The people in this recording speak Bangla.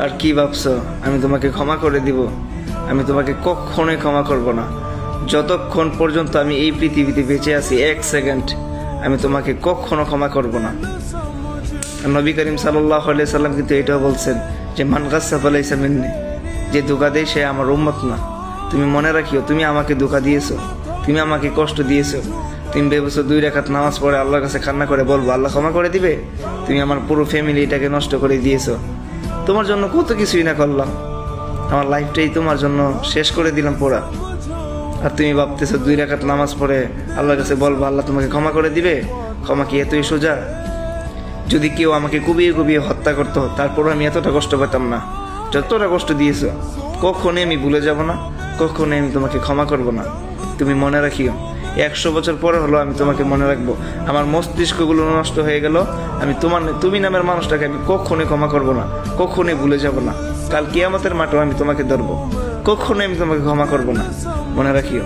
আর কি ভাবছো আমি তোমাকে ক্ষমা করে দিব? আমি তোমাকে কখনোই ক্ষমা করব না। যতক্ষণ পর্যন্ত আমি এই পৃথিবীতে বেঁচে আছি, এক সেকেন্ড আমি তোমাকে কখনো ক্ষমা করব না। আর নবী করিম সাল্লাল্লাহু আলাইহি সাল্লাম কিন্তু এটাও বলছেন যে মান গাসসা ফালাইসা মিন্নি, যে ধোঁকা দেয় সে আমার উম্মত না। তুমি মনে রাখিও, তুমি আমাকে ধোঁকা দিয়েছো, তুমি আমাকে কষ্ট দিয়েছো। তুমি ভেবেছো 2 রাকাত নামাজ পড়ে আল্লাহর কাছে কান্না করে বলবো আল্লাহ ক্ষমা করে দিবে? তুমি আমার পুরো ফ্যামিলিটাকে নষ্ট করে দিয়েছো। তোমার জন্য কত কিছুই না করলাম, আমার লাইফটাই তোমার জন্য শেষ করে দিলাম পুরা। আর তুমি ভাবতেছো 2 রাকাত নামাজ পড়ে আল্লাহর কাছে বলবো আল্লাহ তোমাকে ক্ষমা করে দিবে? ক্ষমা কি এতই সোজা? যদি কেউ আমাকে কুবিয়ে কুবিয়ে হত্যা করতো তারপরও আমি এতটা কষ্ট পেতাম না। যতটা কষ্ট দিয়েছো কখনোই আমি ভুলে যাব না, কখনোই আমি তোমাকে ক্ষমা করব না। তুমি মনে রাখিও, 100 বছর পরে হলো আমি তোমাকে মনে রাখবো। আমার মস্তিষ্কগুলো নষ্ট হয়ে গেল, আমি তুমি নামের মানুষটাকে আমি কখনোই ক্ষমা করব না, কখনোই ভুলে যাব না। কাল কিয়ামতের মাঠেও আমি তোমাকে ধরবো, কখনোই আমি তোমাকে ক্ষমা করব না। মনে রাখিও।